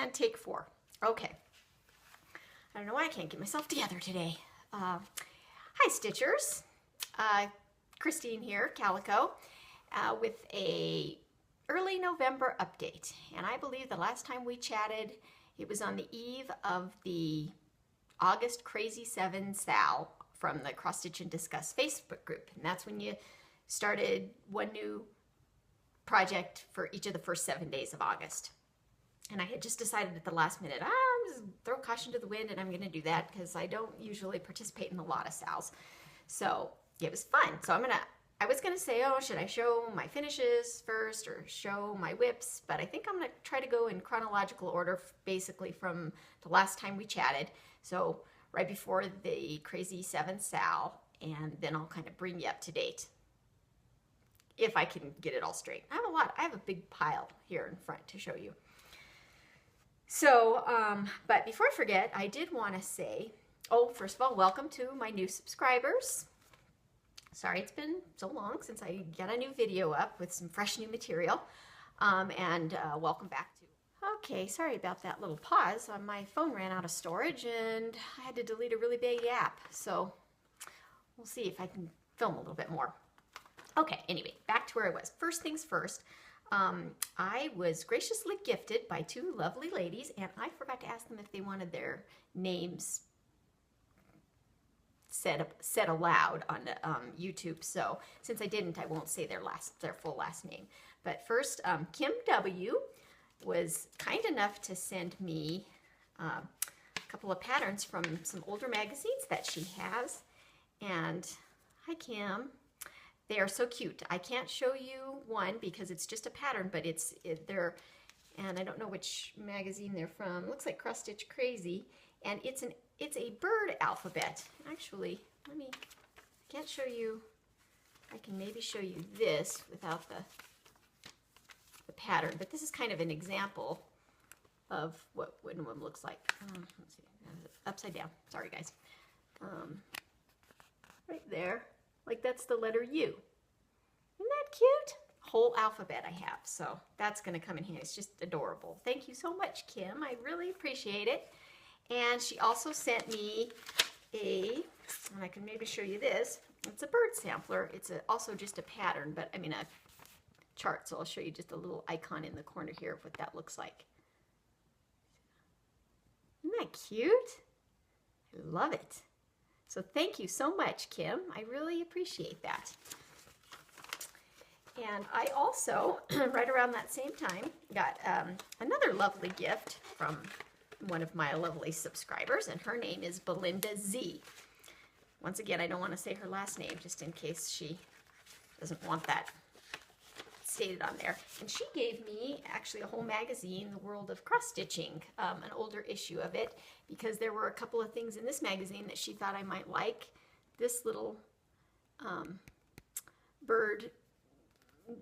And take 4. Okay. I don't know why I can't get myself together today. Hi, Stitchers. Christine here, Calico, with a early November update. And I believe the last time we chatted, it was on the eve of the August Crazy 7 Sal from the Cross Stitch and Discuss Facebook group. And that's when you started one new project for each of the first 7 days of August. And I had just decided at the last minute, I'm just throw caution to the wind, and I'm going to do that because I don't usually participate in a lot of sals. So it was fun. So I was going to say, oh, should I show my finishes first or show my whips? But I think I'm going to try to go in chronological order, basically from the last time we chatted. So right before the Crazy 7 Sal, and then I'll kind of bring you up to date if I can get it all straight. I have a big pile here in front to show you. So, but before I forget, I did want to say, first of all, welcome to my new subscribers. Sorry it's been so long since I got a new video up with some fresh new material. And welcome back to... Okay, sorry about that little pause. My phone ran out of storage and I had to delete a really big app. So we'll see if I can film a little bit more. Okay, anyway, back to where I was. First things first. I was graciously gifted by 2 lovely ladies, and I forgot to ask them if they wanted their names said aloud on YouTube. So since I didn't, I won't say their full last name. But first, Kim W. was kind enough to send me a couple of patterns from some older magazines that she has. And hi, Kim. They are so cute. I can't show you one because it's just a pattern, but they're, and I don't know which magazine they're from. It looks like Cross Stitch Crazy, and it's a bird alphabet. Actually, I can't show you. I can maybe show you this without the pattern, but this is kind of an example of what one of them looks like. Let's see, upside down. Sorry, guys. Right there. Like that's the letter U. Isn't that cute? Whole alphabet I have, so that's going to come in handy. It's just adorable. Thank you so much, Kim. I really appreciate it. And she also sent me and I can maybe show you this. It's a bird sampler. It's also just a pattern, but a chart. So I'll show you just a little icon in the corner here of what that looks like. Isn't that cute? I love it. So thank you so much, Kim. I really appreciate that. And I also, right around that same time, got another lovely gift from one of my lovely subscribers, and her name is Belinda Z. Once again, I don't want to say her last name just in case she doesn't want that stated on there. And she gave me actually a whole magazine, The World of Cross Stitching, an older issue of it, because there were a couple of things in this magazine that she thought I might like. This little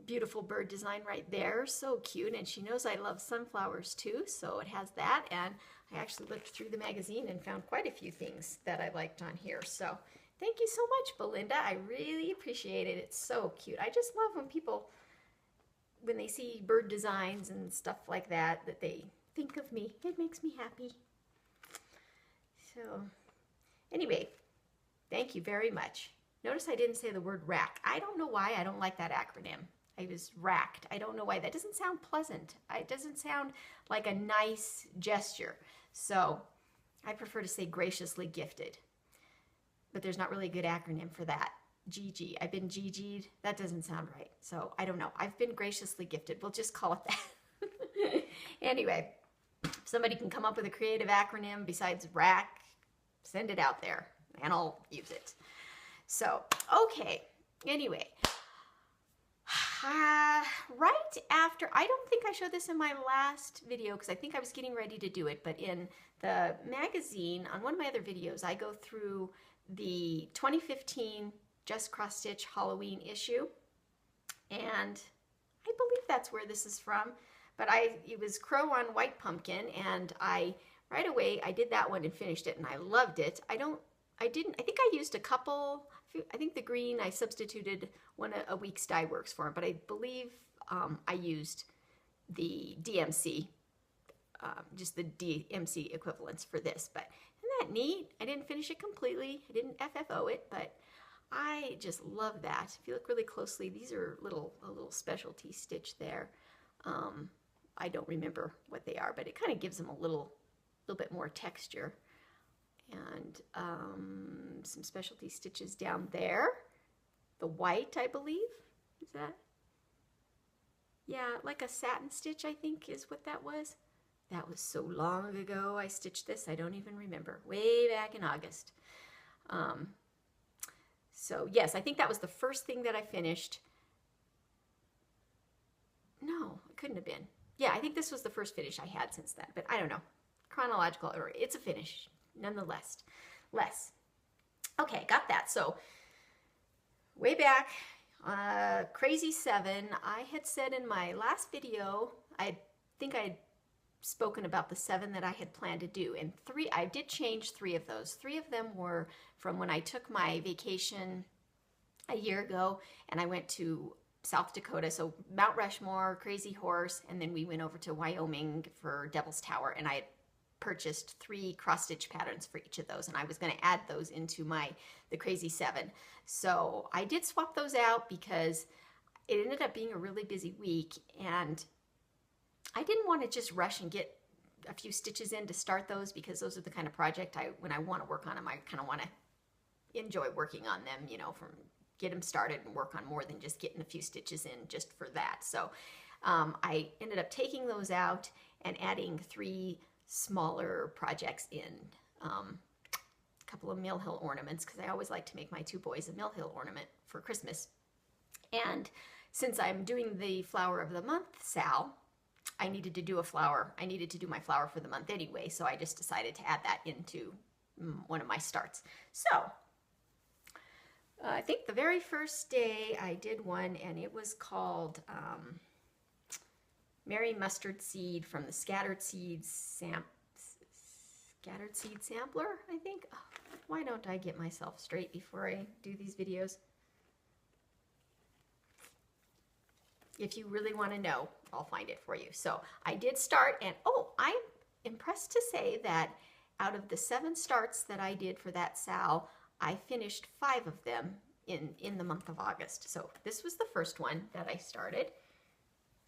beautiful bird design right there, so cute. And she knows I love sunflowers too, so it has that. And I actually looked through the magazine and found quite a few things that I liked on here. So thank you so much, Belinda. I really appreciate it. It's so cute. I just love when people, when they see bird designs and stuff like that, that they think of me. It makes me happy. So anyway, thank you very much. Notice I didn't say the word rack. I don't know why I don't like that acronym. I was racked. I don't know why. That doesn't sound pleasant. It doesn't sound like a nice gesture. So I prefer to say graciously gifted. But there's not really a good acronym for that. GG. I've been GG'd. That doesn't sound right. So I don't know. I've been graciously gifted. We'll just call it that. Anyway, if somebody can come up with a creative acronym besides rack, send it out there and I'll use it. So, okay. Anyway, right after, I don't think I showed this in my last video because I think I was getting ready to do it, but in the magazine, on one of my other videos, I go through the 2015 Just Cross Stitch Halloween issue, and I believe that's where this is from, but it was Crow on White Pumpkin, and right away I did that one and finished it, and I loved it. I think I used a couple, I think the green I substituted one a Weeks Dye Works for, but I believe I used the DMC just the DMC equivalents for this. But isn't that neat? I didn't finish it completely. I didn't FFO it, but I just love that. If you look really closely, these are a little specialty stitch there. I don't remember what they are, but it kind of gives them a little bit more texture. And some specialty stitches down there. The white, I believe, is that? Yeah, like a satin stitch, I think is what that was. That was so long ago I stitched this, I don't even remember. Way back in August. So yes, I think that was the first thing that I finished. No, it couldn't have been. Yeah, I think this was the first finish I had since then, but I don't know. Chronological order, it's a finish, nonetheless. Okay, got that. So way back, Crazy 7, I had said in my last video, I think I had spoken about the 7 that I had planned to do, and I did change 3 of those. 3 of them were from when I took my vacation a year ago, and I went to South Dakota, so Mount Rushmore, Crazy Horse, and then we went over to Wyoming for Devil's Tower, and I had purchased 3 cross-stitch patterns for each of those, and I was going to add those into the Crazy 7. So I did swap those out because it ended up being a really busy week, and I didn't want to just rush and get a few stitches in to start those, because those are the kind of project when I want to work on them, I kind of want to enjoy working on them, you know, from get them started and work on more than just getting a few stitches in just for that. So I ended up taking those out and adding 3 smaller projects in, a couple of Mill Hill ornaments, because I always like to make my 2 boys a Mill Hill ornament for Christmas. And since I'm doing the Flower of the Month Sal, I needed to do a flower. I needed to do my flower for the month anyway, so I just decided to add that into one of my starts. So I think the very first day I did one, and it was called Merry Mustard Seed from the Scattered Seed Sampler, I think. Oh, why don't I get myself straight before I do these videos? If you really want to know, I'll find it for you. So I did start, and oh, I'm impressed to say that out of the 7 starts that I did for that Sal, I finished 5 of them in the month of August. So this was the first one that I started.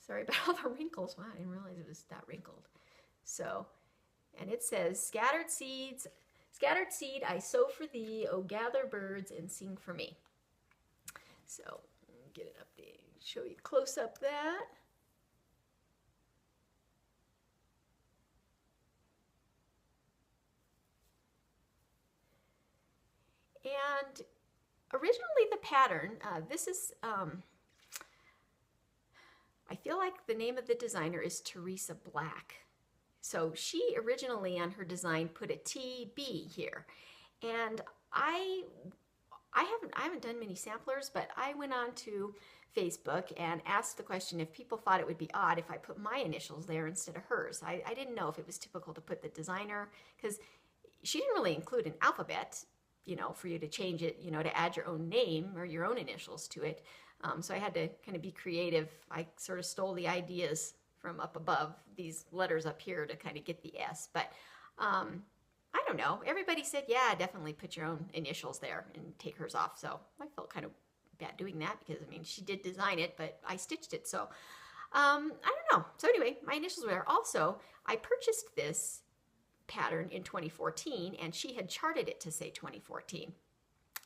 Sorry about all the wrinkles. Wow, I didn't realize it was that wrinkled. So, and it says, scattered seed I sow for thee, oh gather birds and sing for me. So, get it up there, show you close up that. And originally the pattern, this is, I feel like the name of the designer is Teresa Black. So she originally on her design put a TB here. And I haven't done many samplers, but I went on to Facebook and asked the question if people thought it would be odd if I put my initials there instead of hers. I didn't know if it was typical to put the designer, because she didn't really include an alphabet, you know, for you to change it, you know, to add your own name or your own initials to it. So I had to kind of be creative. I sort of stole the ideas from up above, these letters up here, to kind of get the S. But I don't know. Everybody said, yeah, definitely put your own initials there and take hers off. So I felt kind of bad doing that, because, I mean, she did design it, but I stitched it. So I don't know. So anyway, my initials were there. Also, I purchased this pattern in 2014, and she had charted it to say 2014.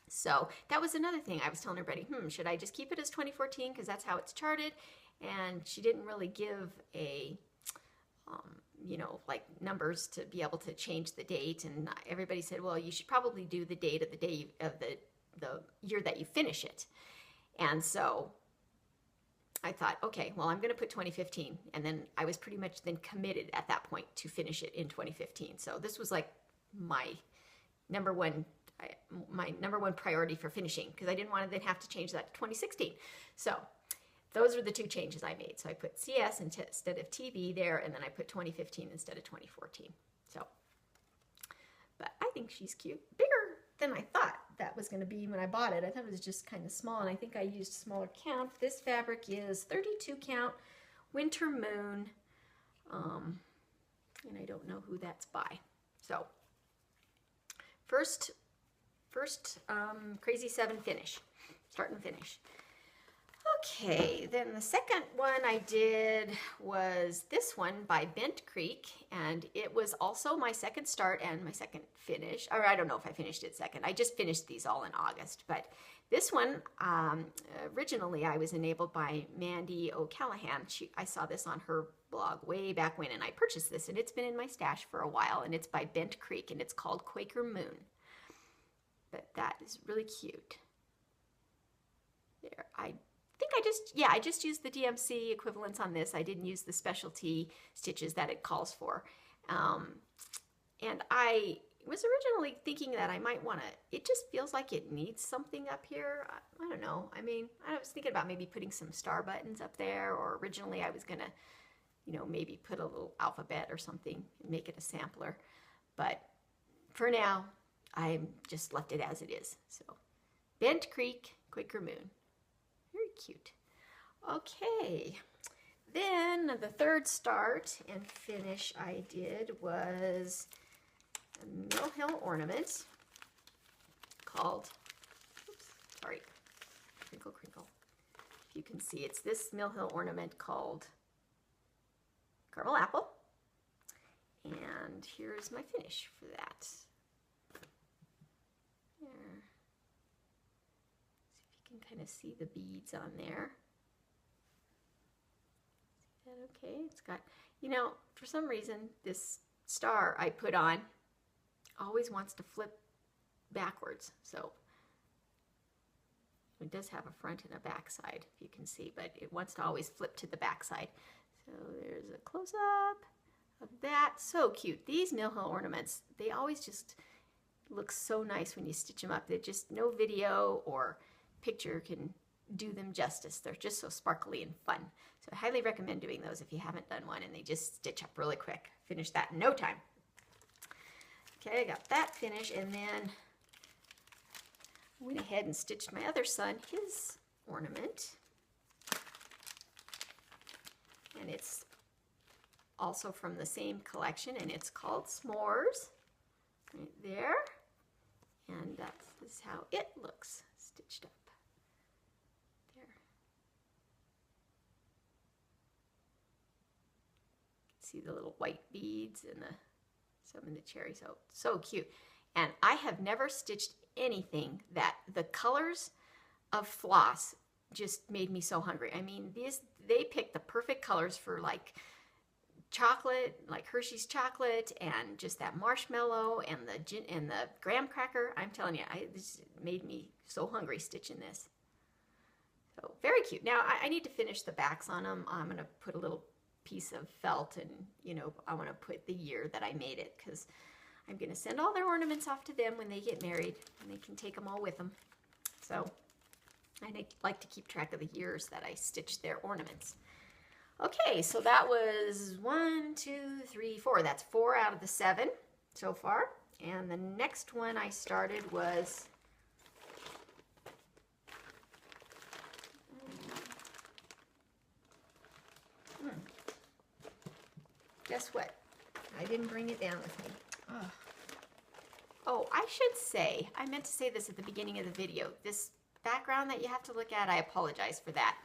So that was another thing. I was telling everybody, should I just keep it as 2014 because that's how it's charted? And she didn't really give a, you know, like numbers to be able to change the date. And everybody said, well, you should probably do the date of the day of the year that you finish it. And so I thought, okay, well, I'm going to put 2015. And then I was pretty much then committed at that point to finish it in 2015. So this was like my number one priority for finishing, because I didn't want to then have to change that to 2016. So those were the 2 changes I made. So I put CS instead of TB there, and then I put 2015 instead of 2014. So, but I think she's cute. Bigger than I thought that was going to be when I bought it. I thought it was just kind of small, and I think I used smaller count. This fabric is 32 count Winter Moon. and I don't know who that's by. So first Crazy 7 finish, start and finish. Okay, then the second one I did was this one by Bent Creek, and it was also my second start and my second finish. Or I don't know if I finished it second. I just finished these all in August, but this one, originally I was enabled by Mandy O'Callahan. I saw this on her blog way back when, and I purchased this, and it's been in my stash for a while, and it's by Bent Creek, and it's called Quaker Moon. But that is really cute. There, I just used the DMC equivalents on this. I didn't use the specialty stitches that it calls for. And I was originally thinking that I might want to, it just feels like it needs something up here. I don't know. I mean, I was thinking about maybe putting some star buttons up there, or originally I was going to, you know, maybe put a little alphabet or something and make it a sampler. But for now, I just left it as it is. So, Bent Creek, Quaker Moon. Very cute. Okay, then the third start and finish I did was a Mill Hill ornament called, Crinkle Crinkle. If you can see, it's this Mill Hill ornament called Caramel Apple. And here's my finish for that. There. See if you can kind of see the beads on there. See that okay? It's got, you know, for some reason, this star I put on always wants to flip backwards. So it does have a front and a back side, if you can see, but it wants to always flip to the back side. So there's a close-up of that. So cute. These Mill Hill ornaments, they always just look so nice when you stitch them up. They're just, no video or picture can do them justice. They're just so sparkly and fun. So I highly recommend doing those if you haven't done one, and they just stitch up really quick. Finish that in no time. Okay, I got that finished, and then I went ahead and stitched my other son his ornament. And it's also from the same collection, and it's called S'mores, right there. And that is how it looks stitched up. There. You can see the little white beads and some in the cherry, so cute. And I have never stitched anything that the colors of floss just made me so hungry. I mean, they picked the perfect colors for like chocolate, like Hershey's chocolate, and just that marshmallow and the graham cracker. I'm telling you, this made me so hungry stitching this. So very cute. Now I need to finish the backs on them. I'm gonna put a little piece of felt, and you know, I want to put the year that I made it, because I'm gonna send all their ornaments off to them when they get married, and they can take them all with them. So I like to keep track of the years that I stitched their ornaments. Okay, so that was 1, 2, 3, 4. That's 4 out of the 7 so far. And the next one I started was guess what? I didn't bring it down with me. Ugh. Oh, I should say, I meant to say this at the beginning of the video. This background that you have to look at, I apologize for that.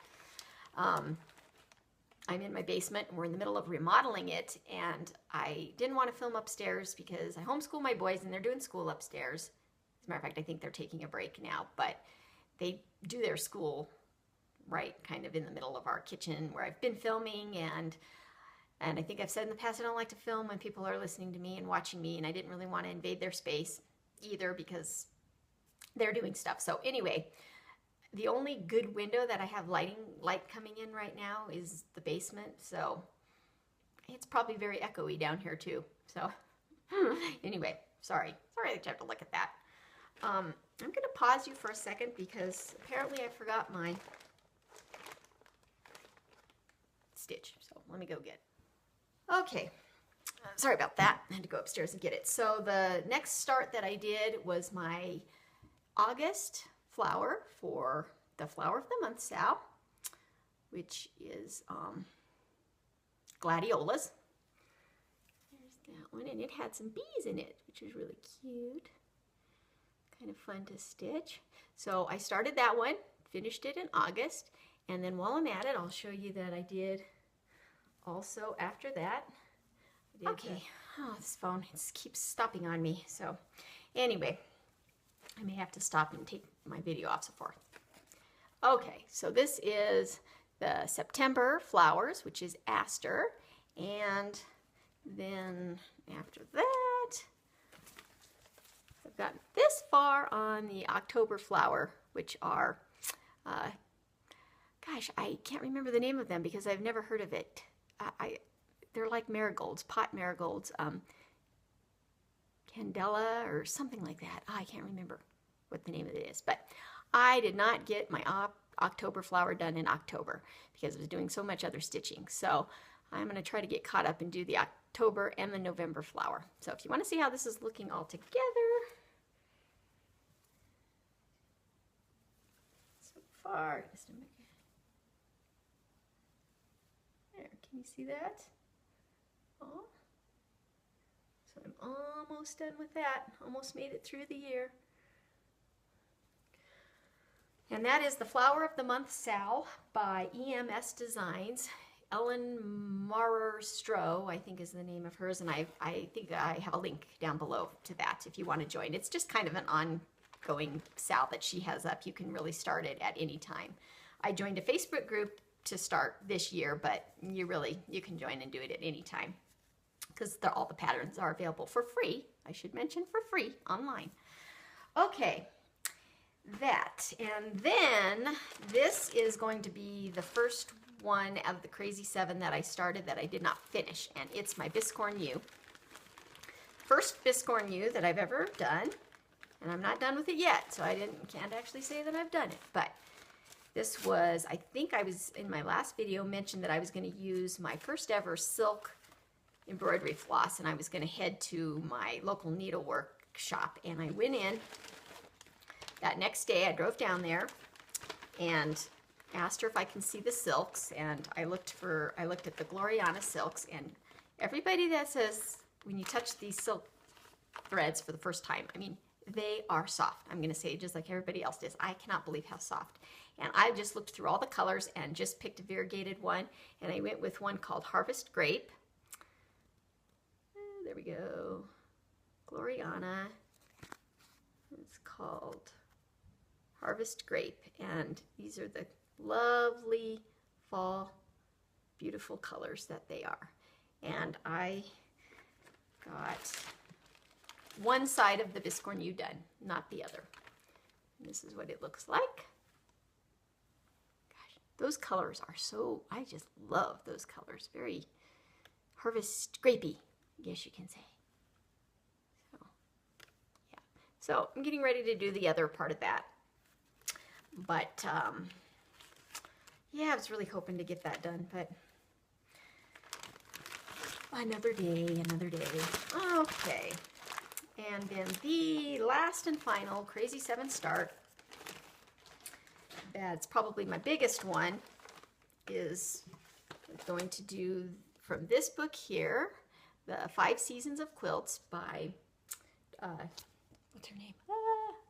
I'm in my basement, and we're in the middle of remodeling it, and I didn't want to film upstairs because I homeschool my boys, and they're doing school upstairs. As a matter of fact, I think they're taking a break now, but they do their school right kind of in the middle of our kitchen where I've been filming, and I think I've said in the past I don't like to film when people are listening to me and watching me, and I didn't really want to invade their space either because they're doing stuff. So anyway, the only good window that I have light coming in right now is the basement, so it's probably very echoey down here too. So anyway, sorry that you have to look at that. I'm going to pause you for a second because apparently I forgot my stitch, so let me go get it. Okay, sorry about that. I had to go upstairs and get it. So the next start that I did was my August flower for the Flower of the Month Sal, which is gladiolas. There's one, and it had some bees in it, which was really cute. Kind of fun to stitch. So I started that one, finished it in August, and then while I'm at it, I'll show you that I did also after that. Okay, oh, this phone keeps stopping on me. So anyway, I may have to stop and take my video off so forth. Okay, so this is the September flowers, which is aster, and then after that, I've gotten this far on the October flower, which are, gosh, I can't remember the name of them because I've never heard of it. They're like marigolds, pot marigolds, candela or something like that. I can't remember what the name of it is, but I did not get my October flower done in October because I was doing so much other stitching. So I'm going to try to get caught up and do the October and the November flower. So if you want to see how this is looking all together, so far, just a minute. There, can you see that? Oh, so I'm almost done with that. Almost made it through the year. And that is the Flower of the Month Sal by EMS Designs. Ellen Marer-Stroh, I think is the name of hers, and I think I have a link down below to that if you want to join. It's just kind of an ongoing sal that she has up. You can really start it at any time. I joined a Facebook group to start this year, but you can join and do it at any time because all the patterns are available for free. I should mention for free online. Okay. That, and then this is going to be the first one of the Crazy 7 that I started that I did not finish, and it's my Biscorn U. First Biscorn U that I've ever done, and I'm not done with it yet, so I can't actually say that I've done it, but this was, I think I was in my last video mentioned that I was going to use my first ever silk embroidery floss, and I was going to head to my local needlework shop, and I went in. That next day, I drove down there and asked her if I can see the silks, and I looked at the Gloriana silks, and everybody that says when you touch these silk threads for the first time, I mean, they are soft. I'm going to say just like everybody else does. I cannot believe how soft. And I just looked through all the colors and just picked a variegated one, and I went with one called Harvest Grape. There we go. Gloriana. It's called Harvest Grape, and these are the lovely fall beautiful colors that they are. And I got one side of the Biscorn U done, not the other. And this is what it looks like. Gosh, those colors are so, I just love those colors. Very Harvest Grapey, I guess you can say. So, yeah. So I'm getting ready to do the other part of that. But, yeah, I was really hoping to get that done, but another day, another day. Okay. And then the last and final Crazy 7 start, that's probably my biggest one, is going to do from this book here, the 5 Seasons of Quilts by, what's her name?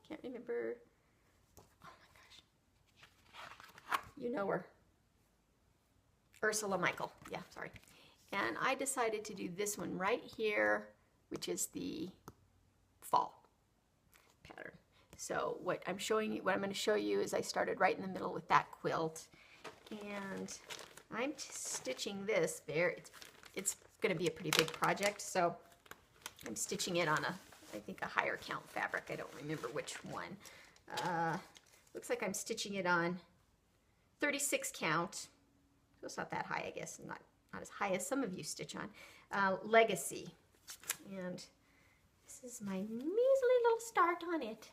Can't remember. You know her. Ursula Michael. Yeah, sorry. And I decided to do this one right here, which is the fall pattern. So what I'm going to show you is I started right in the middle with that quilt, and I'm stitching this there. It's going to be a pretty big project, so I'm stitching it on I think a higher count fabric. I don't remember which one. Looks like I'm stitching it on 36 count, so it's not that high, I guess, not as high as some of you stitch on. Legacy, and this is my measly little start on it.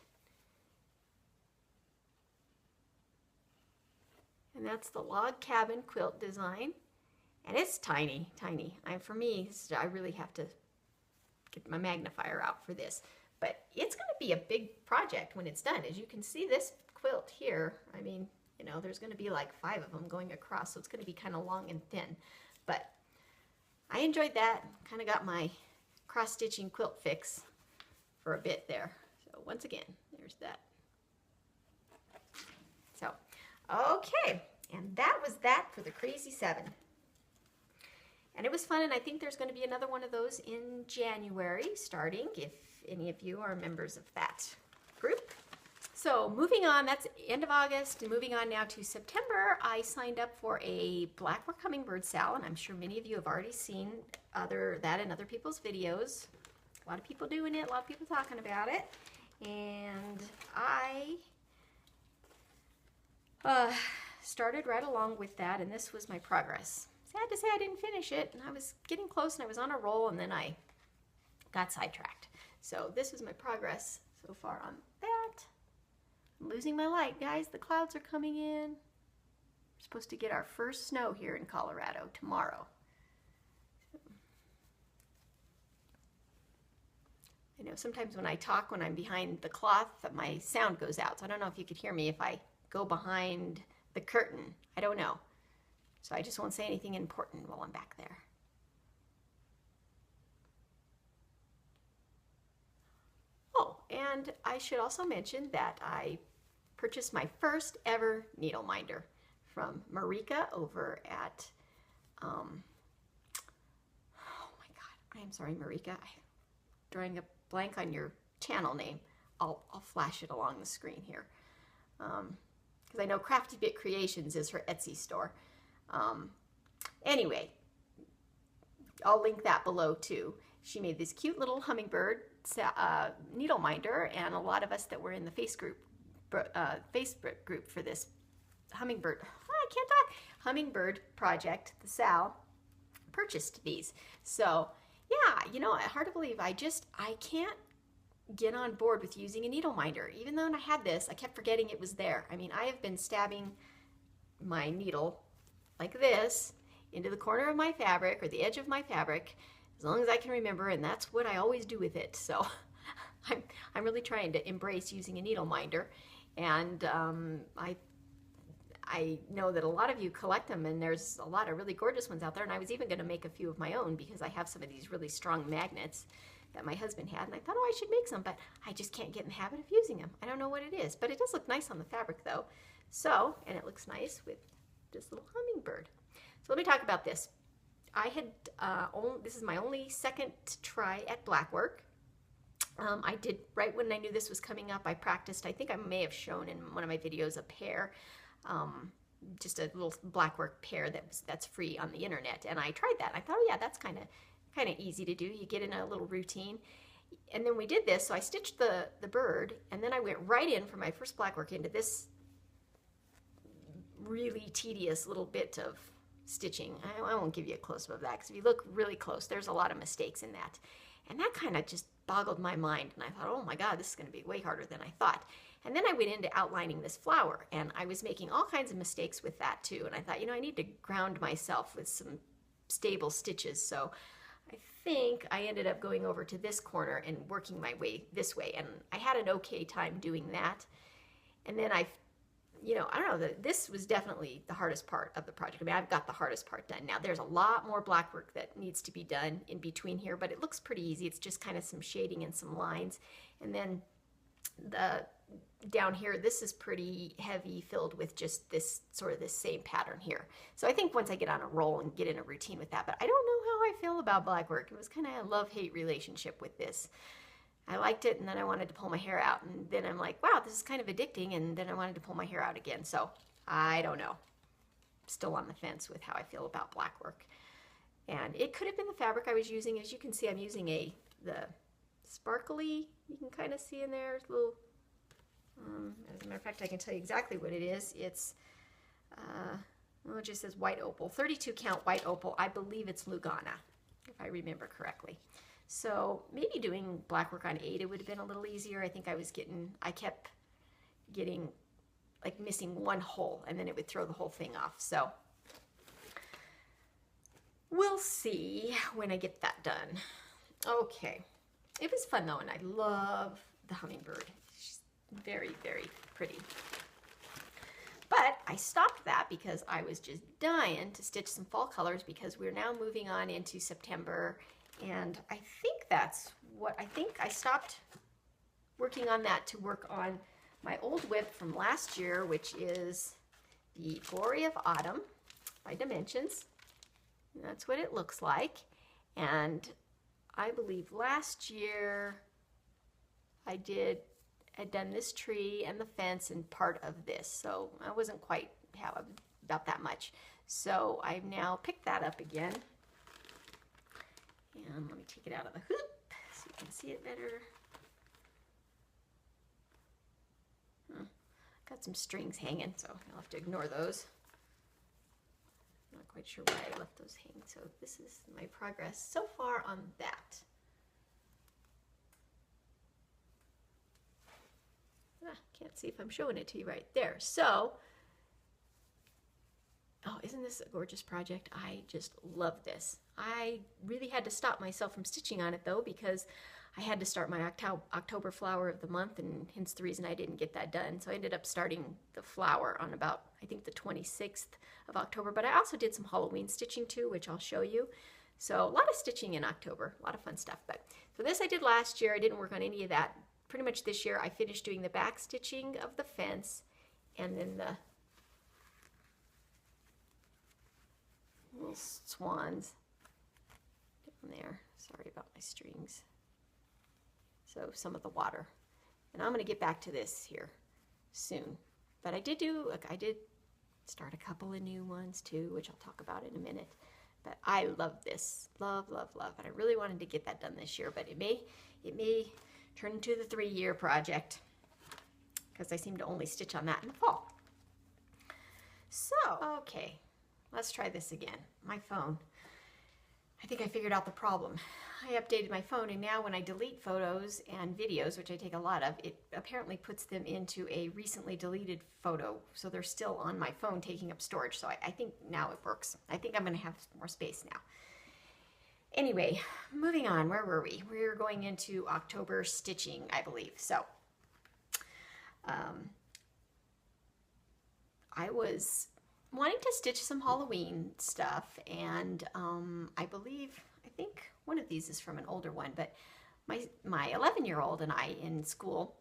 And that's the log cabin quilt design, and it's tiny, tiny. For me, I really have to get my magnifier out for this, but it's going to be a big project when it's done. As you can see, this quilt here, I mean, you know, there's going to be like 5 of them going across, so it's going to be kind of long and thin. But I enjoyed that. Kind of got my cross-stitching quilt fix for a bit there. So once again, there's that. So, okay, and that was that for the Crazy 7. And it was fun, and I think there's going to be another one of those in January, starting, if any of you are members of that group. So moving on, that's end of August, and moving on now to September, I signed up for a Blackwork Hummingbird Sal, and I'm sure many of you have already seen that in other people's videos. A lot of people doing it, a lot of people talking about it, and I started right along with that, and this was my progress. Sad to say I didn't finish it, and I was getting close, and I was on a roll, and then I got sidetracked. So this is my progress so far on that. I'm losing my light, guys. The clouds are coming in. We're supposed to get our first snow here in Colorado tomorrow. I know sometimes when I talk, when I'm behind the cloth, my sound goes out. So I don't know if you could hear me if I go behind the curtain. I don't know. So I just won't say anything important while I'm back there. Oh, and I should also mention that I purchased my first ever needle minder from Marika over at, oh my God, I'm sorry, Marika. I'm drawing a blank on your channel name. I'll flash it along the screen here. Because I know Crafty Bit Creations is her Etsy store. Anyway, I'll link that below too. She made this cute little hummingbird needle minder, and a lot of us that were in the Facebook group for this hummingbird, hummingbird project, the Sal, purchased these. So yeah, you know, hard to believe, I can't get on board with using a needle minder. Even though I had this, I kept forgetting it was there. I mean, I have been stabbing my needle like this into the corner of my fabric or the edge of my fabric as long as I can remember, and that's what I always do with it. So I'm really trying to embrace using a needle minder, and I know that a lot of you collect them, and there's a lot of really gorgeous ones out there, and I was even going to make a few of my own because I have some of these really strong magnets that my husband had, and I thought, oh, I should make some, but I just can't get in the habit of using them. I don't know what it is, but it does look nice on the fabric though. So, and it looks nice with this little hummingbird. So let me talk about this. I had, this is my only second try at Blackwork. I did, right when I knew this was coming up, I practiced. I think I may have shown in one of my videos a pair, just a little Blackwork pair that's free on the internet, and I tried that. I thought, oh yeah, that's kind of easy to do. You get in a little routine. And then we did this, so I stitched the bird, and then I went right in for my first Blackwork into this really tedious little bit of stitching. I won't give you a close-up of that, because if you look really close, there's a lot of mistakes in that. And that kind of just boggled my mind, and I thought, oh my God, this is going to be way harder than I thought. And then I went into outlining this flower, and I was making all kinds of mistakes with that too, and I thought, you know, I need to ground myself with some stable stitches. So I think I ended up going over to this corner and working my way this way, and I had an okay time doing that. And then I don't know, this was definitely the hardest part of the project. I mean, I've got the hardest part done. Now there's a lot more Blackwork that needs to be done in between here, but it looks pretty easy. It's just kind of some shading and some lines. And then down here, this is pretty heavy, filled with just this same pattern here. So I think once I get on a roll and get in a routine with that, but I don't know how I feel about Blackwork. It was kind of a love-hate relationship with this. I liked it, and then I wanted to pull my hair out, and then I'm like, wow, this is kind of addicting, and then I wanted to pull my hair out again. So I don't know. Still on the fence with how I feel about Blackwork. And it could have been the fabric I was using. As you can see, I'm using the sparkly, you can kind of see in there, it's a little, as a matter of fact, I can tell you exactly what it is. It's, well, it just says white opal, 32 count white opal. I believe it's Lugana, if I remember correctly. So maybe doing Blackwork on 8, it would have been a little easier. I think I kept getting, like, missing one hole, and then it would throw the whole thing off. So we'll see when I get that done. Okay. It was fun though, and I love the hummingbird. She's very, very pretty. But I stopped that because I was just dying to stitch some fall colors, because we're now moving on into September, And I think that's what, I think I stopped working on that to work on my old whip from last year, which is the Glory of Autumn by Dimensions. And that's what it looks like. And I believe last year I had done this tree and the fence and part of this. So I wasn't quite about that much. So I've now picked that up again. And let me take it out of the hoop so you can see it better. Got some strings hanging, so I'll have to ignore those. I'm not quite sure why I left those hanging. So this is my progress so far on that. Can't see if I'm showing it to you right there. So, oh, isn't this a gorgeous project? I just love this. I really had to stop myself from stitching on it though, because I had to start my October flower of the month, and hence the reason I didn't get that done. So I ended up starting the flower on about, I think, the 26th of October. But I also did some Halloween stitching too, which I'll show you. So a lot of stitching in October, a lot of fun stuff. But so this I did last year. I didn't work on any of that. Pretty much this year I finished doing the back stitching of the fence, and then the little swans down there. Sorry about my strings. So some of the water. And I'm going to get back to this here soon. But I did start a couple of new ones too, which I'll talk about in a minute. But I love this. Love, love, love. And I really wanted to get that done this year, but it may turn into the 3-year project because I seem to only stitch on that in the fall. So, okay, let's try this again. My phone. I think I figured out the problem. I updated my phone, and now when I delete photos and videos, which I take a lot of, it apparently puts them into a recently deleted photo. So they're still on my phone taking up storage. So I think now it works. I think I'm going to have more space now. Anyway, moving on. Where were we? We were going into October stitching, I believe. So I was wanting to stitch some Halloween stuff, and I think one of these is from an older one, but my 11-year-old and I in school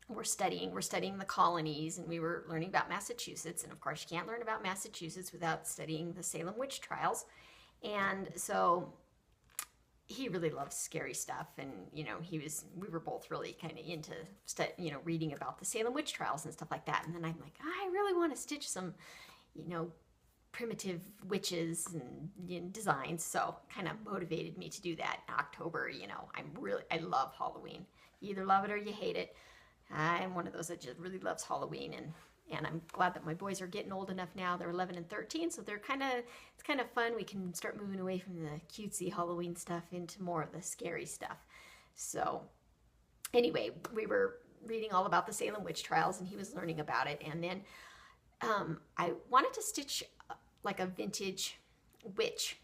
were studying the colonies, and we were learning about Massachusetts, and of course you can't learn about Massachusetts without studying the Salem witch trials. And so he really loves scary stuff, and we were both really kind of into reading about the Salem witch trials and stuff like that. And then I'm like, I really want to stitch some primitive witches and designs, so kind of motivated me to do that in October. I love Halloween. You either love it or you hate it. I'm one of those that just really loves Halloween, and I'm glad that my boys are getting old enough now. They're 11 and 13, so it's kind of fun. We can start moving away from the cutesy Halloween stuff into more of the scary stuff. So anyway, we were reading all about the Salem witch trials, and he was learning about it. And then I wanted to stitch like a vintage witch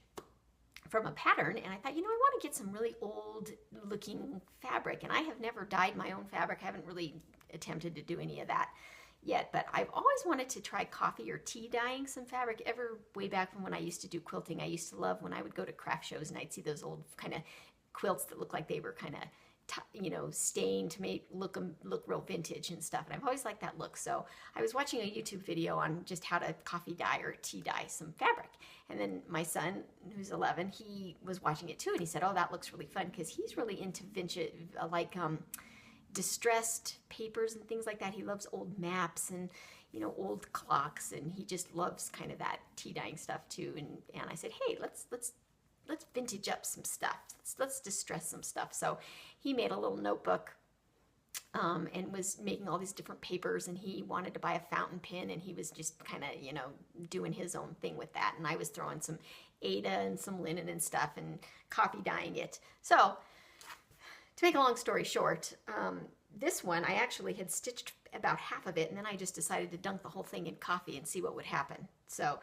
from a pattern, and I thought, I want to get some really old looking fabric, and I have never dyed my own fabric. I haven't really attempted to do any of that yet, but I've always wanted to try coffee or tea dyeing some fabric. Way back from when I used to do quilting, I used to love when I would go to craft shows and I'd see those old kind of quilts that look like they were kind of stained to make look real vintage and stuff. And I've always liked that look. So I was watching a YouTube video on just how to coffee dye or tea dye some fabric. And then my son, who's 11, he was watching it too. And he said, oh, that looks really fun, because he's really into vintage, distressed papers and things like that. He loves old maps and, old clocks. And he just loves kind of that tea dyeing stuff too. And I said, hey, let's vintage up some stuff. Let's distress some stuff. So he made a little notebook and was making all these different papers, and he wanted to buy a fountain pen, and he was just kind of, doing his own thing with that. And I was throwing some Aida and some linen and stuff and coffee dyeing it. So to make a long story short, this one I actually had stitched about half of it, and then I just decided to dunk the whole thing in coffee and see what would happen. So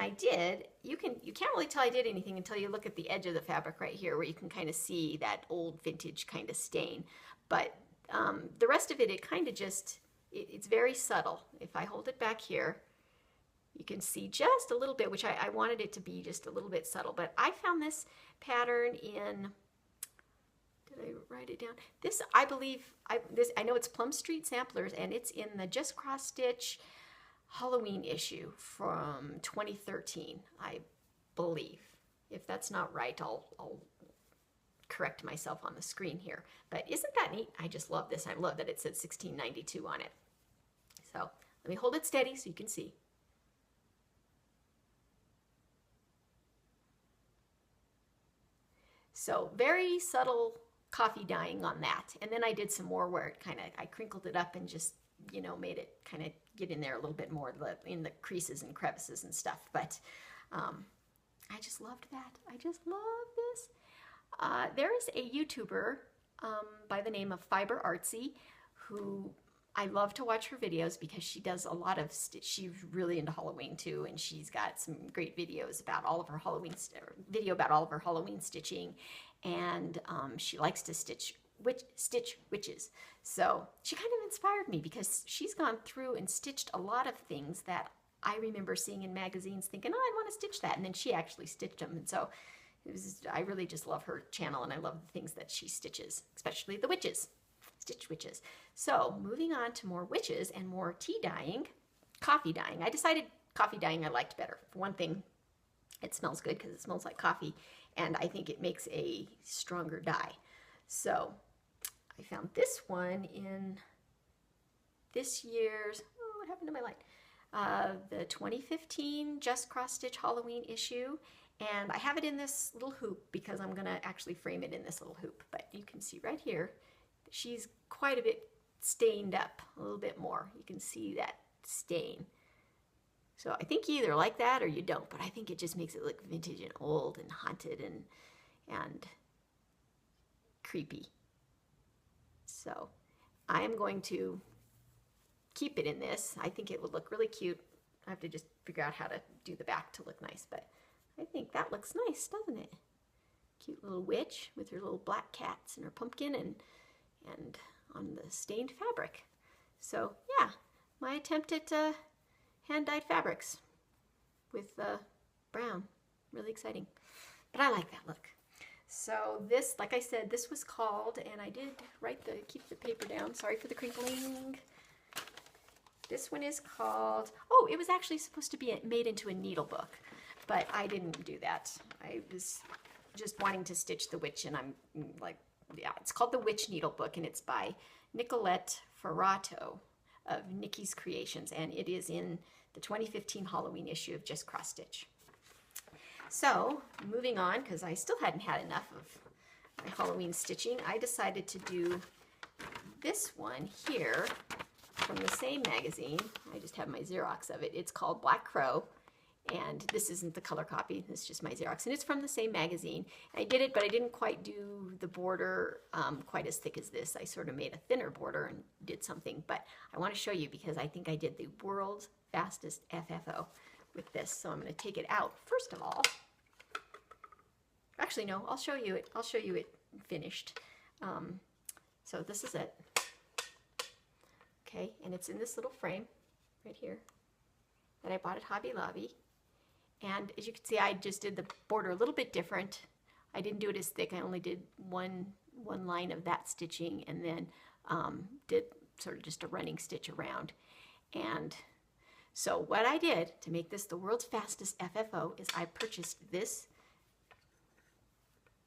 I did. You can't really tell I did anything until you look at the edge of the fabric right here, where you can kind of see that old vintage kind of stain. But the rest of it, it kind of just, it's very subtle. If I hold it back here, you can see just a little bit, which I wanted it to be just a little bit subtle, but I found this pattern in, did I write it down? This, I believe, I know it's Plum Street Samplers, and it's in the Just Cross Stitch Halloween issue from 2013, I believe. If that's not right, I'll correct myself on the screen here. But isn't that neat? I just love this. I love that it said 1692 on it. So let me hold it steady so you can see. So very subtle coffee dyeing on that. And then I did some more where it kind of, I crinkled it up and just, you know, made it kind of get in there a little bit more in the creases and crevices and stuff. But I just loved that. I just love this. There is a YouTuber by the name of Fiber Artsy who I love to watch her videos because she does a lot of, she's really into Halloween too, and she's got some great videos about all of her Halloween, stitching, and she likes to stitch witches. So she kind of inspired me because she's gone through and stitched a lot of things that I remember seeing in magazines thinking, oh, I want to stitch that, and then she actually stitched them. And so I really just love her channel, and I love the things that she stitches, especially the witches. Stitch witches. So moving on to more witches and more tea dyeing, coffee dyeing. I decided coffee dyeing I liked better. For one thing, it smells good because it smells like coffee, and I think it makes a stronger dye. So I found this one in this year's, oh, what happened to my light? The 2015 Just Cross Stitch Halloween issue, and I have it in this little hoop because I'm gonna actually frame it in this little hoop. But you can see right here, she's quite a bit stained up, a little bit more. You can see that stain. So I think you either like that or you don't, but I think it just makes it look vintage and old and haunted and creepy. So I am going to keep it in this. I think it would look really cute. I have to just figure out how to do the back to look nice, but I think that looks nice, doesn't it? Cute little witch with her little black cats and her pumpkin and on the stained fabric. So yeah, my attempt at hand-dyed fabrics with brown. Really exciting. But I like that look. So this, like I said, this was called, and I did write keep the paper down, sorry for the crinkling. This one is called, oh, it was actually supposed to be made into a needle book, but I didn't do that. I was just wanting to stitch the witch, and I'm like, yeah, it's called The Witch Needle Book, and it's by Nicolette Ferrato of Nikki's Creations, and it is in the 2015 Halloween issue of Just Cross Stitch. So, moving on, because I still hadn't had enough of my Halloween stitching, I decided to do this one here from the same magazine. I just have my Xerox of it. It's called Black Crow. And this isn't the color copy, this is just my Xerox. And it's from the same magazine. I did it, but I didn't quite do the border quite as thick as this. I sort of made a thinner border and did something. But I want to show you because I think I did the world's fastest FFO with this. So I'm going to take it out. First of all, actually no, I'll show you it. I'll show you it finished. So this is it. Okay, and it's in this little frame right here that I bought at Hobby Lobby. And as you can see, I just did the border a little bit different. I didn't do it as thick. I only did one line of that stitching, and then did sort of just a running stitch around. And so what I did to make this the world's fastest FFO is I purchased this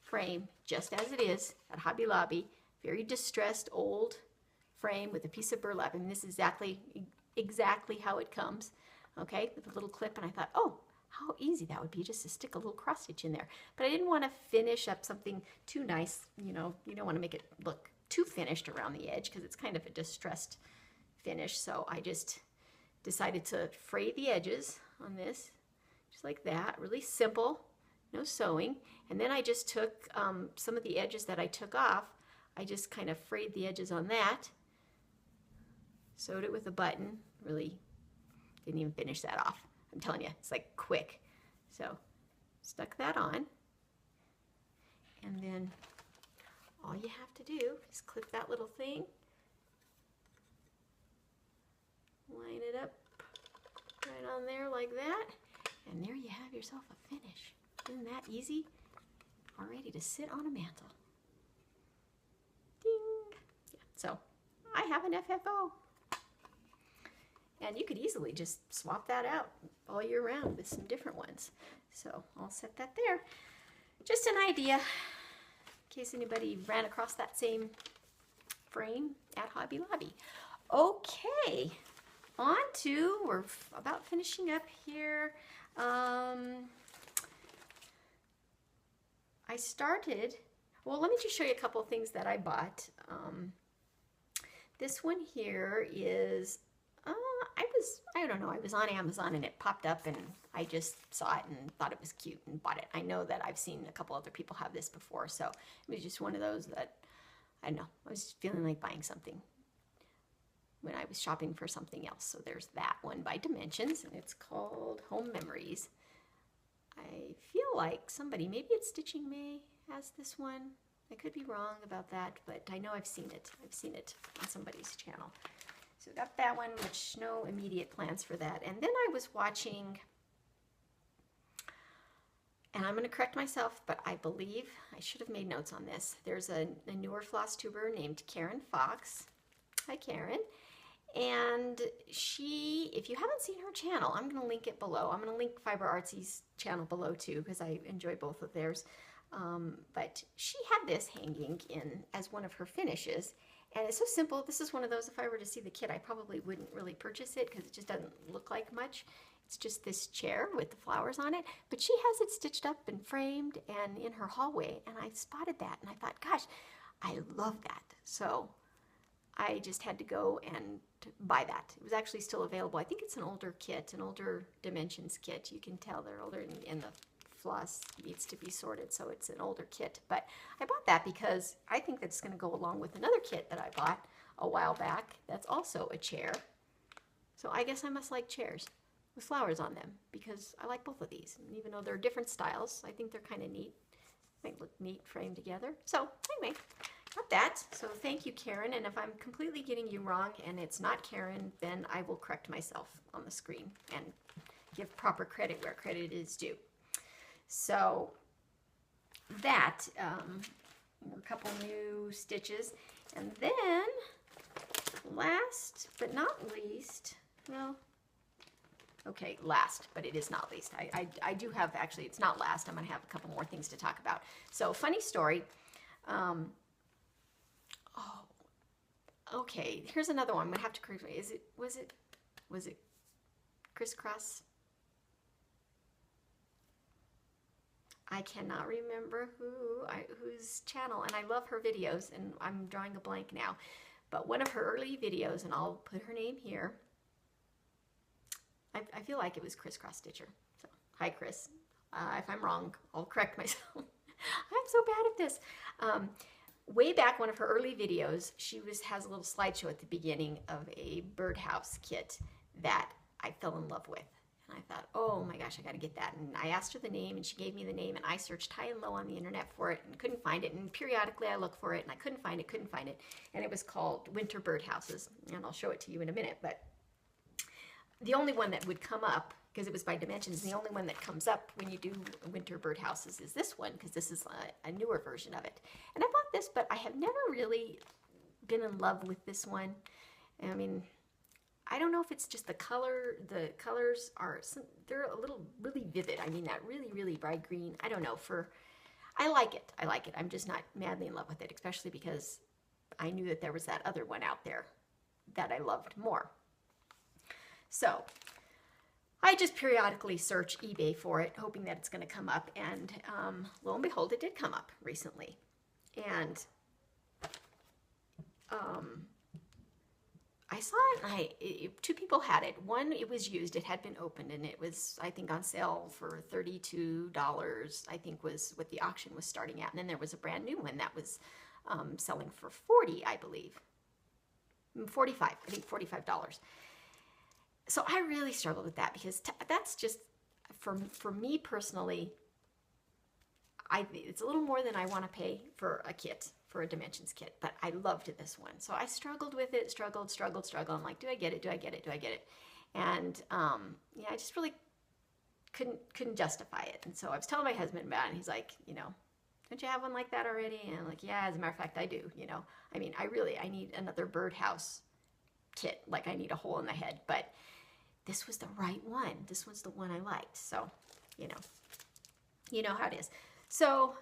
frame just as it is at Hobby Lobby, very distressed old frame with a piece of burlap, and this is exactly how it comes. Okay, with a little clip, and I thought, oh, how easy that would be just to stick a little cross stitch in there. But I didn't want to finish up something too nice, you know, you don't want to make it look too finished around the edge because it's kind of a distressed finish. So I just decided to fray the edges on this, just like that, really simple, no sewing. And then I just took some of the edges that I took off, I just kind of frayed the edges on that, sewed it with a button, really didn't even finish that off. I'm telling you, it's like quick. So stuck that on, and then all you have to do is clip that little thing, line it up right on there like that. And there you have yourself a finish. Isn't that easy? All ready to sit on a mantle. Ding! Yeah, so I have an FFO. And you could easily just swap that out all year round with some different ones. So I'll set that there. Just an idea, in case anybody ran across that same frame at Hobby Lobby. Okay, on to, we're about finishing up here. I started, well, let me just show you a couple of things that I bought. This one here is, I don't know, I was on Amazon and it popped up and I just saw it and thought it was cute and bought it. I know that I've seen a couple other people have this before, so it was just one of those that, I don't know, I was just feeling like buying something when I was shopping for something else. So there's that one by Dimensions, and it's called Home Memories. I feel like somebody, maybe it's Stitching May, has this one. I could be wrong about that, but I know I've seen it. I've seen it on somebody's channel. So got that one, which no immediate plans for that. And then I was watching, and I'm going to correct myself, but I believe I should have made notes on this. There's a newer Flosstuber named Karen Fox. Hi, Karen. And she, if you haven't seen her channel, I'm going to link it below. I'm going to link Fiber Artsy's channel below too, because I enjoy both of theirs. But she had this hanging in as one of her finishes. And it's so simple. This is one of those, if I were to see the kit, I probably wouldn't really purchase it because it just doesn't look like much. It's just this chair with the flowers on it. But she has it stitched up and framed and in her hallway. And I spotted that and I thought, gosh, I love that. So I just had to go and buy that. It was actually still available. I think it's an older kit, an older Dimensions kit. You can tell they're older and the floss needs to be sorted, so it's an older kit. But I bought that because I think that's going to go along with another kit that I bought a while back that's also a chair. So I guess I must like chairs with flowers on them because I like both of these. And even though they're different styles, I think they're kind of neat. Might look neat framed together. So anyway, got that. So thank you, Karen. And if I'm completely getting you wrong and it's not Karen, then I will correct myself on the screen and give proper credit where credit is due. So that were a couple new stitches. And then last but not least, well, okay, last, but it is not least. I do have, actually, it's not last. I'm going to have a couple more things to talk about. So funny story. Oh, okay, here's another one. I'm going to have to correct me. Was it Crisscross? I cannot remember whose channel, and I love her videos, and I'm drawing a blank now. But one of her early videos, and I'll put her name here. I feel like it was Crisscross Stitcher. So, hi, Chris. If I'm wrong, I'll correct myself. I'm so bad at this. Way back, one of her early videos, she has a little slideshow at the beginning of a birdhouse kit that I fell in love with. And I thought, oh my gosh, I got to get that. And I asked her the name, and she gave me the name, and I searched high and low on the internet for it and couldn't find it. And periodically I looked for it, and I couldn't find it. And it was called Winter Birdhouses. And I'll show it to you in a minute. But the only one that would come up, because it was by Dimensions, the only one that comes up when you do Winter Birdhouses is this one, because this is a newer version of it. And I bought this, but I have never really been in love with this one. I mean, I don't know if it's just the color. The colors are, they're a little really vivid. I mean, that really, really bright green. I don't know. I like it. I like it. I'm just not madly in love with it, especially because I knew that there was that other one out there that I loved more. So I just periodically search eBay for it, hoping that it's going to come up. And lo and behold, it did come up recently. And I saw it, two people had it. One, it was used, it had been opened, and it was, I think, on sale for $32, I think was what the auction was starting at. And then there was a brand new one that was selling for $40, I believe. $45, I think $45. So I really struggled with that because that's just, for me personally, it's a little more than I want to pay for a kit, for a Dimensions kit, but I loved this one. So I struggled with it, struggled. I'm like, do I get it? And yeah, I just really couldn't justify it. And so I was telling my husband about it, and he's like, you know, don't you have one like that already? And I'm like, yeah, as a matter of fact, I do, you know. I mean, I need another birdhouse kit. Like, I need a hole in the head. But this was the right one. This was the one I liked. So, you know how it is. So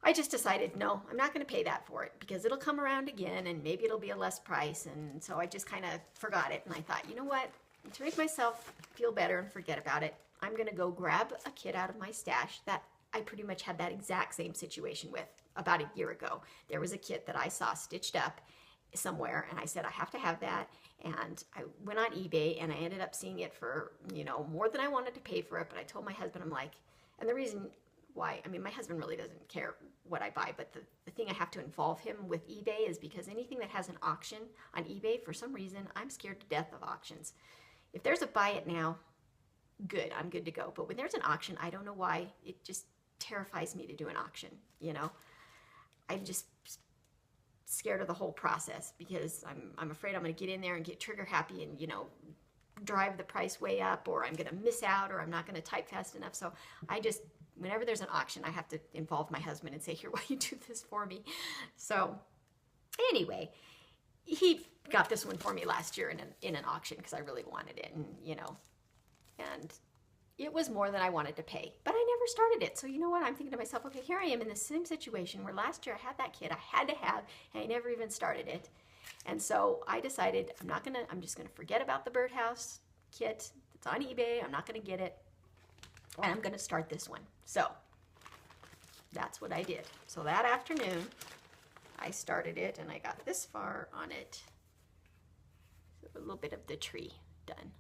I just decided, no, I'm not going to pay that for it because it'll come around again and maybe it'll be a less price. And so I just kind of forgot it. And I thought, you know what? To make myself feel better and forget about it, I'm going to go grab a kit out of my stash that I pretty much had that exact same situation with about a year ago. There was a kit that I saw stitched up somewhere, and I said, I have to have that. And I went on eBay, and I ended up seeing it for, you know, more than I wanted to pay for it. But I told my husband, I'm like, and the reason why, I mean, my husband really doesn't care what I buy, but the thing I have to involve him with eBay is because anything that has an auction on eBay, for some reason, I'm scared to death of auctions. If there's a buy it now, good, I'm good to go. But when there's an auction, I don't know why, it just terrifies me to do an auction, you know. I'm just scared of the whole process because I'm afraid I'm going to get in there and get trigger happy and, you know, drive the price way up, or I'm going to miss out, or I'm not going to type fast enough. So I just, whenever there's an auction, I have to involve my husband and say, here, will you do this for me? So anyway, he got this one for me last year in an auction because I really wanted it, and, you know, and it was more than I wanted to pay, but I never started it. So you know what? I'm thinking to myself, okay, here I am in the same situation where last year I had that kit I had to have, and I never even started it. And so I decided I'm just gonna forget about the birdhouse kit. It's on eBay. I'm not gonna get it, and I'm gonna start this one. So that's what I did. So that afternoon, I started it, and I got this far on it. A little bit of the tree done.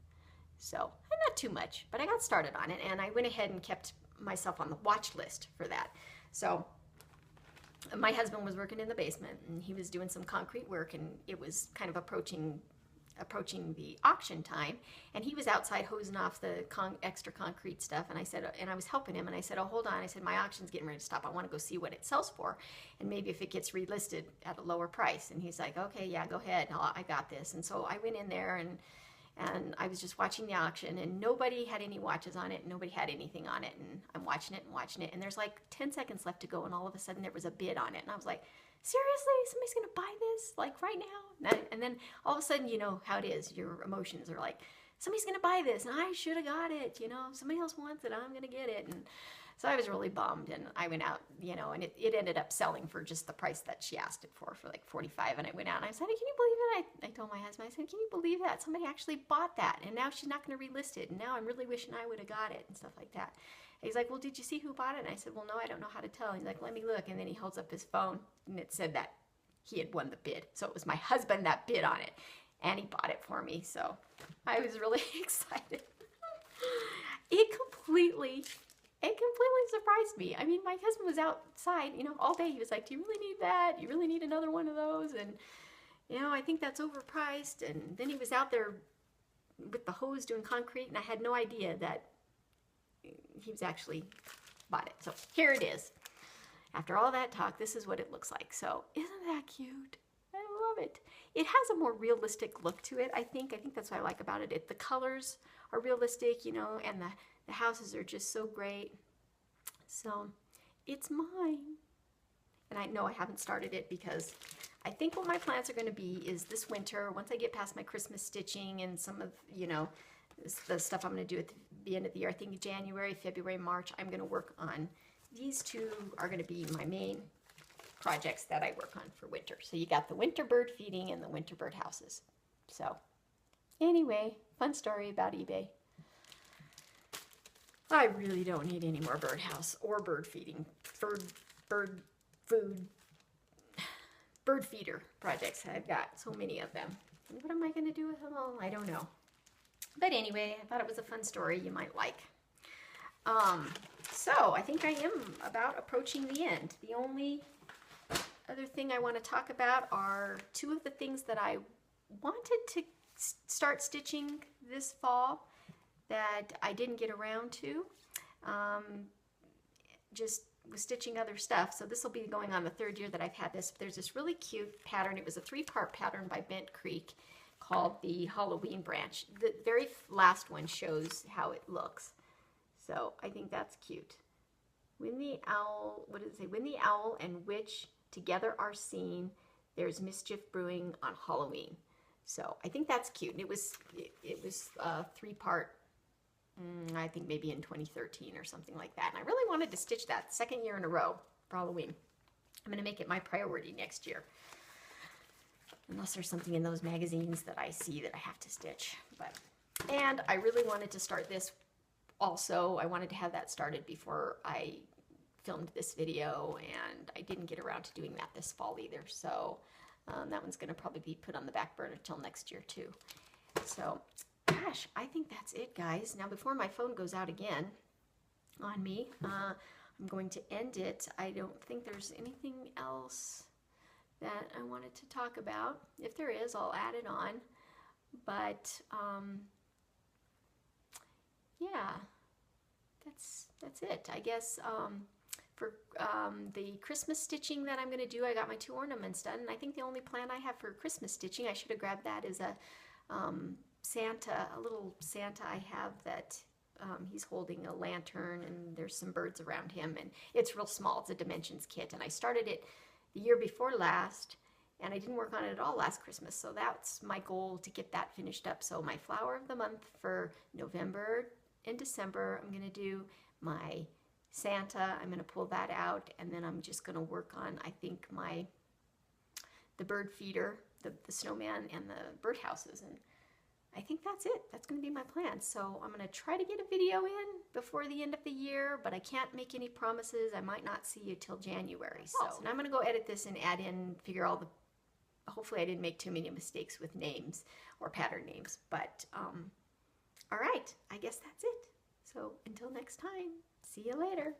So, not too much, but I got started on it, and I went ahead and kept myself on the watch list for that. So my husband was working in the basement, and he was doing some concrete work, and it was kind of approaching the auction time, and he was outside hosing off the extra concrete stuff, and I said, and I was helping him, and I said, oh, hold on, I said, my auction's getting ready to stop. I want to go see what it sells for, and maybe if it gets relisted at a lower price. And he's like, okay, yeah, go ahead, I got this. And so I went in there, and I was just watching the auction, and nobody had any watches on it, and nobody had anything on it, and I'm watching it, and there's like 10 seconds left to go, and all of a sudden there was a bid on it, and I was like, seriously, somebody's gonna buy this, like right now? And then all of a sudden, you know how it is, your emotions are like, somebody's gonna buy this, and I should have got it, you know, somebody else wants it, I'm gonna get it. And so I was really bummed, and I went out, you know, and it ended up selling for just the price that she asked it for like $45. And I went out and I said, can you believe it? I told my husband, I said, can you believe that? Somebody actually bought that, and now she's not going to relist it, and now I'm really wishing I would have got it, and stuff like that. And he's like, well, did you see who bought it? And I said, well, no, I don't know how to tell. And he's like, let me look. And then he holds up his phone, and it said that he had won the bid. So it was my husband that bid on it, and he bought it for me. So I was really excited. It completely surprised me. I mean, my husband was outside, you know, all day. He was like, do you really need that? You really need another one of those? And, you know, I think that's overpriced. And then he was out there with the hose doing concrete, and I had no idea that he was actually bought it. So here it is. After all that talk, this is what it looks like. So isn't that cute? I love it. It has a more realistic look to it, I think. I think that's what I like about it. The colors are realistic, you know, and the houses are just so great. So it's mine. And I know I haven't started it because I think what my plans are going to be is this winter, once I get past my Christmas stitching and some of, you know, the stuff I'm going to do at the end of the year, I think January, February, March, I'm going to work on. These two are going to be my main projects that I work on for winter. So you got the winter bird feeding and the winter bird houses. So anyway, fun story about eBay. I really don't need any more birdhouse or bird feeding, bird feeder projects. I've got so many of them. What am I going to do with them all? I don't know. But anyway, I thought it was a fun story you might like. So I think I am about approaching the end. The only other thing I want to talk about are two of the things that I wanted to start stitching this fall that I didn't get around to. Just was stitching other stuff. So this will be going on the third year that I've had this. There's this really cute pattern. It was a 3-part pattern by Bent Creek called the Halloween branch. The very last one shows how it looks. So I think that's cute. When the owl, what does it say? When the owl and witch together are seen, there's mischief brewing on Halloween. So I think that's cute. And it was a 3-part, I think maybe in 2013 or something like that. And I really wanted to stitch that 2nd year in a row for Halloween. I'm going to make it my priority next year. Unless there's something in those magazines that I see that I have to stitch. And I really wanted to start this also. I wanted to have that started before I filmed this video, and I didn't get around to doing that this fall either. So that one's going to probably be put on the back burner till next year too. So, gosh, I think that's it, guys. Now, before my phone goes out again on me, I'm going to end it. I don't think there's anything else that I wanted to talk about. If there is, I'll add it on. But yeah, that's it. I guess for the Christmas stitching that I'm going to do, I got my 2 ornaments done. And I think the only plan I have for Christmas stitching, I should have grabbed that, is a Santa, a little Santa I have that he's holding a lantern and there's some birds around him, and it's real small. It's a Dimensions kit, and I started it the year before last, and I didn't work on it at all last Christmas, so that's my goal, to get that finished up. So my flower of the month for November and December, I'm going to do my Santa. I'm going to pull that out, and then I'm just going to work on, I think, the bird feeder, the snowman, and the birdhouses, and I think that's it. That's going to be my plan. So I'm going to try to get a video in before the end of the year, but I can't make any promises. I might not see you till January. So and I'm going to go edit this and add in, figure all the, hopefully I didn't make too many mistakes with names or pattern names. But all right, I guess that's it. So until next time, see you later.